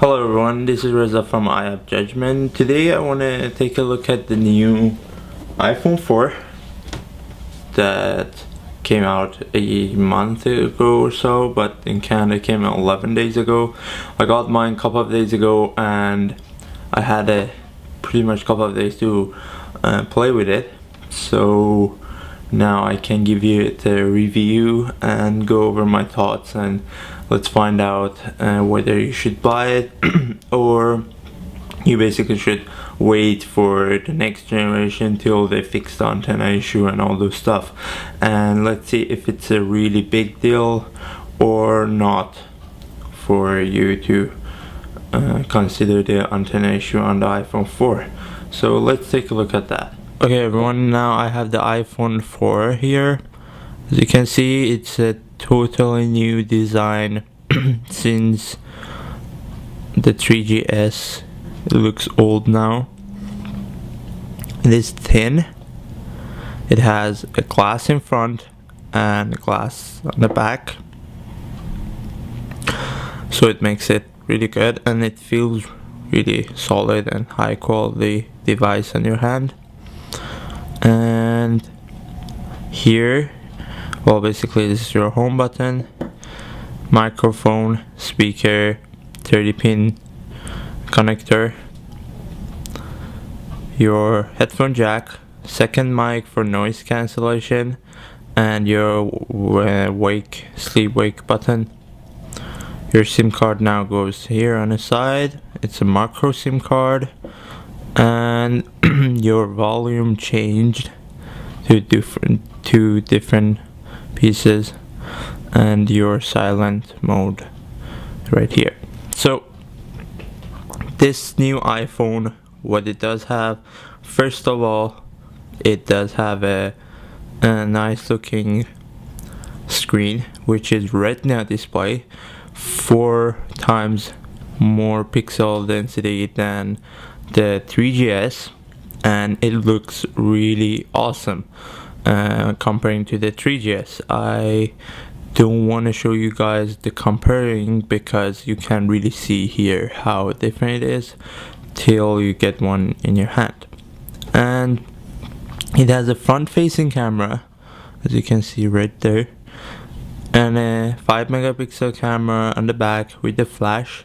Hello everyone, this is Reza from I Have Judgment. Today I want to take a look at the new iPhone 4 that came out a month ago or so, but in Canada it came out 11 days ago. I got mine a couple of days ago and I had a pretty much couple of days to play with it. So now I can give you the review and go over my thoughts, and let's find out whether you should buy it or you basically should wait for the next generation till they fix the antenna issue and all those stuff. And let's see if it's a really big deal or not for you to consider the antenna issue on the iPhone 4. So let's take a look at that. Okay everyone, now I have the iPhone 4 here. As you can see, it's a totally new design since the 3GS. It looks old now. It is thin. It has a glass in front and a glass on the back, so it makes it really good, and it feels really solid and high quality device in your hand. And here, well, basically this is your home button, microphone, speaker, 30-pin connector, your headphone jack, second mic for noise cancellation, and your sleep wake button. Your SIM card now goes here on the side. It's a micro SIM card, and your volume changed to two different pieces, and your silent mode right here. So this new iPhone, what it does have, first of all, it does have a nice looking screen, which is Retina display, 4 times more pixel density than the 3GS, and it looks really awesome comparing to the 3GS. I don't want to show you guys the comparing because you can't really see here how different it is till you get one in your hand. And it has a front facing camera, as you can see right there, and a 5 megapixel camera on the back with the flash.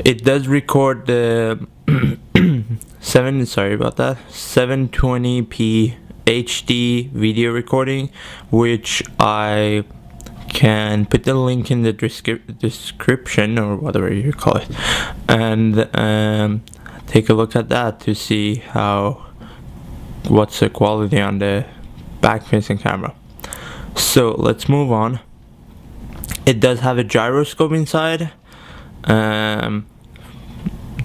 It does record the 720p HD video recording, which I can put the link in the description or whatever you call it, and take a look at that to see what's the quality on the back facing camera. So let's move on. It does have a gyroscope inside.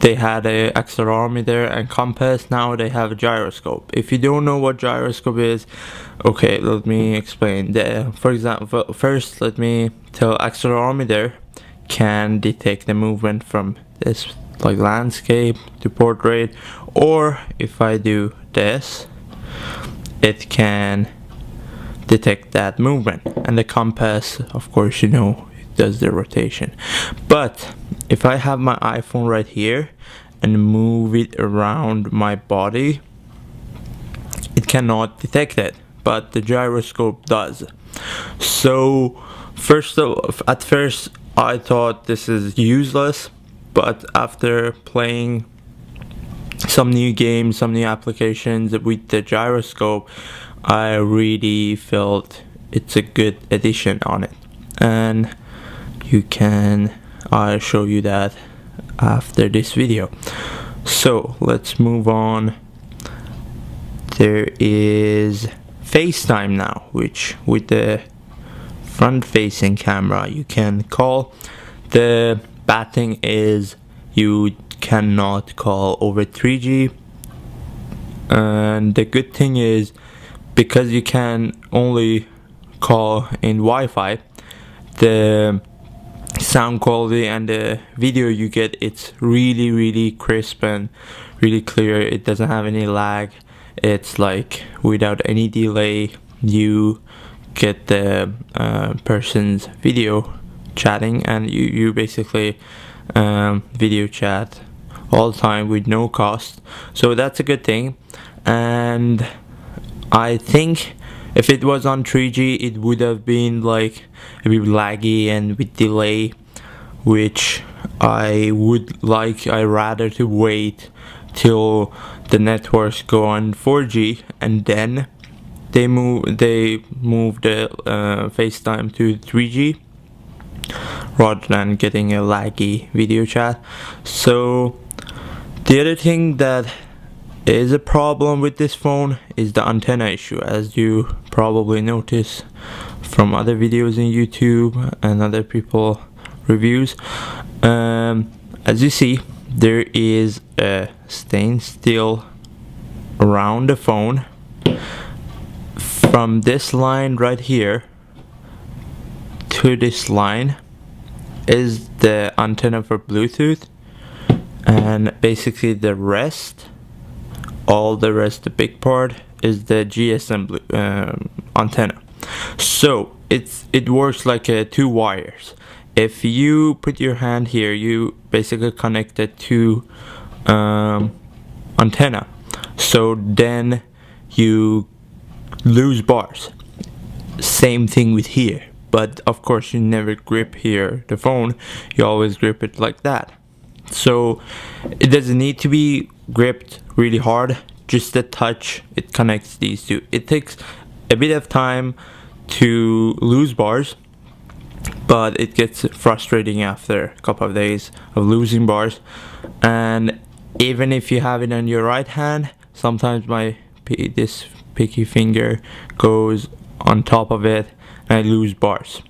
They had a accelerometer and compass. Now they have a gyroscope. If you don't know what gyroscope is, okay, let me explain. For example, first let me tell, accelerometer can detect the movement from this, like landscape to portrait, or if I do this, it can detect that movement. And the compass, of course, it does the rotation. But if I have my iPhone right here and move it around my body, it cannot detect it, but the gyroscope does. So at first I thought this is useless, but after playing some new games, some new applications with the gyroscope, I really felt it's a good addition on it. And I'll show you that after this video. So let's move on. There is FaceTime now, which with the front facing camera you can call. The bad thing is you cannot call over 3G, and the good thing is because you can only call in Wi-Fi, the sound quality and the video you get, it's really crisp and really clear. It doesn't have any lag. It's like without any delay you get the person's video chatting, and you basically video chat all the time with no cost. So that's a good thing. And I think if it was on 3G, it would have been like a bit laggy and with delay, which I rather to wait till the networks go on 4G and then they move the FaceTime to 3G rather than getting a laggy video chat. So the other thing that is a problem with this phone is the antenna issue, as you probably notice from other videos in YouTube and other people reviews. As you see, there is a stained steel around the phone. From this line right here to this line is the antenna for Bluetooth, and basically all the rest, the big part, is the GSM antenna. So it works like two wires. If you put your hand here, you basically connect it to antenna. So then you lose bars. Same thing with here, but of course you never grip here the phone. You always grip it like that. So it doesn't need to be gripped really hard, just a touch, it connects these two. It takes a bit of time to lose bars, but it gets frustrating after a couple of days of losing bars. And even if you have it on your right hand, sometimes this picky finger goes on top of it and I lose bars.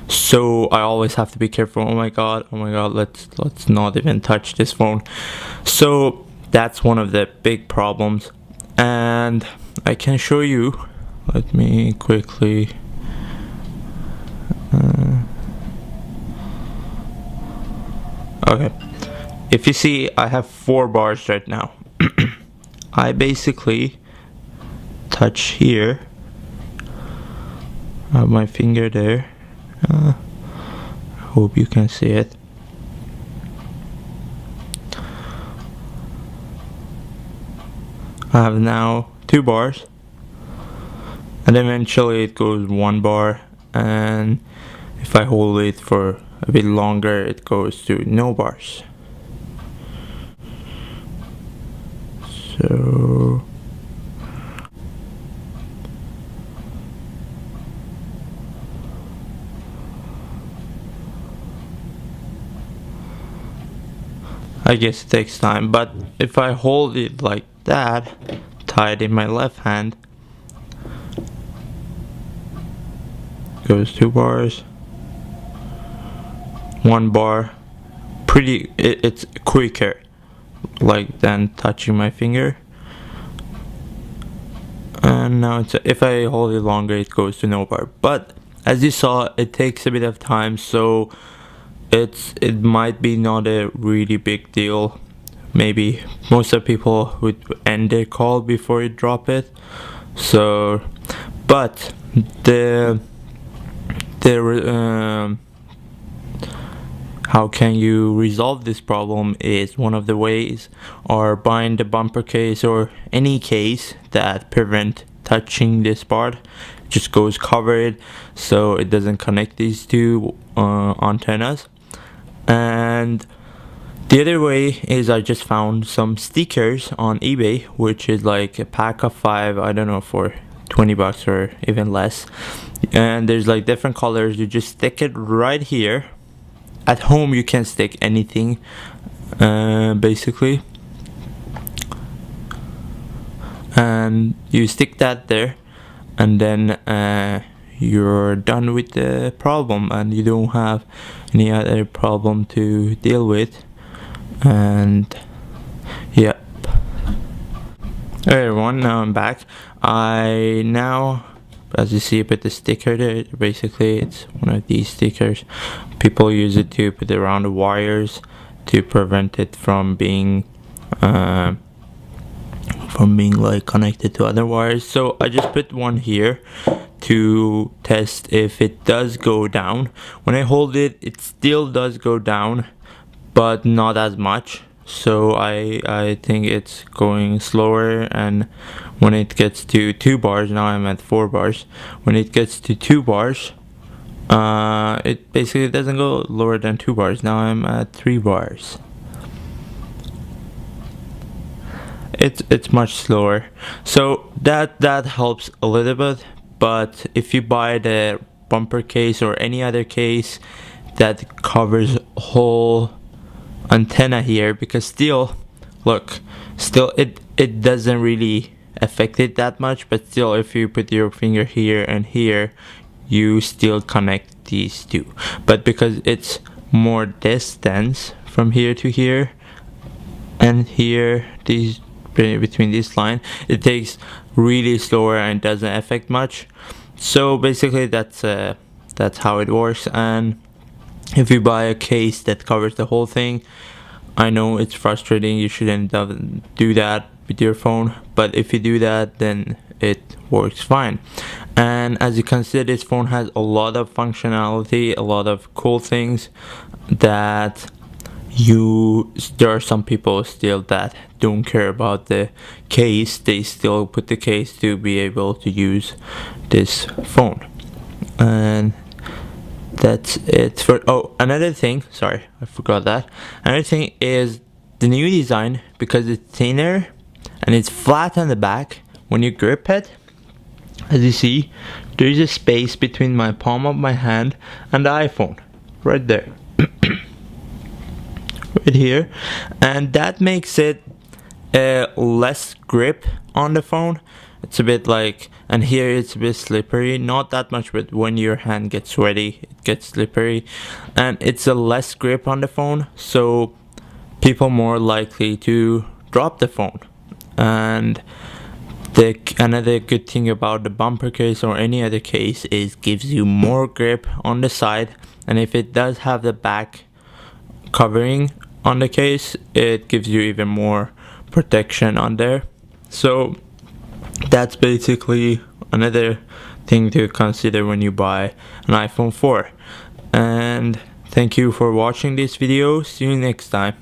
So I always have to be careful. Oh my god, let's not even touch this phone. So that's one of the big problems, and I can show you. Let me quickly okay, if you see, I have 4 bars right now. I basically touch here, I have my finger there. Hope you can see it. I have now 2 bars, and eventually it goes 1 bar, and if I hold it for a bit longer it goes to no bars. So I guess it takes time, but if I hold it like that, tied in my left hand, goes 2 bars, 1 bar, it's quicker like than touching my finger. And now if I hold it longer it goes to no bar, but as you saw it takes a bit of time, so it might be not a really big deal. Maybe most of the people would end their call before you drop it. So but how can you resolve this problem is one of the ways are buying the bumper case or any case that prevent touching this part. Just goes covered so it doesn't connect these two antennas. And the other way is I just found some stickers on eBay, which is like a pack of 5, I don't know, for 20 bucks or even less. And there's like different colors. You just stick it right here. At home you can stick anything basically, and you stick that there, and then you're done with the problem and you don't have any other problem to deal with. And yep. Hey everyone, now I'm back. As you see, put the sticker there. Basically it's one of these stickers. People use it to put around the wires to prevent it from being like connected to other wires. So I just put one here to test if it does go down. When I hold it, it still does go down, but not as much. So I think it's going slower, and when it gets to 2 bars, now I'm at 4 bars. When it gets to 2 bars, it basically doesn't go lower than 2 bars. Now I'm at 3 bars. It's much slower, so that helps a little bit. But if you buy the bumper case or any other case that covers whole antenna here, because still, look, still it doesn't really affect it that much, but still, if you put your finger here and here, you still connect these two. But because it's more distance from here to here and here, these between this line, it takes really slower and doesn't affect much. So basically that's how it works. And if you buy a case that covers the whole thing, I know it's frustrating, you shouldn't do that with your phone, but if you do that, then it works fine. And as you can see, this phone has a lot of functionality, a lot of cool things that there are some people still that don't care about the case. They still put the case to be able to use this phone. And that's it for another thing, sorry, I forgot that. Another thing is the new design, because it's thinner and it's flat on the back. When you grip it, as you see, there is a space between my palm of my hand and the iPhone right there. Right here, and that makes it less grip on the phone. It's a bit like, and here it's a bit slippery, not that much, but when your hand gets sweaty it gets slippery, and it's a less grip on the phone, so people more likely to drop the phone. And another good thing about the bumper case or any other case is gives you more grip on the side, and if it does have the back covering on the case, it gives you even more protection on there. So that's basically another thing to consider when you buy an iPhone 4. And thank you for watching this video. See you next time.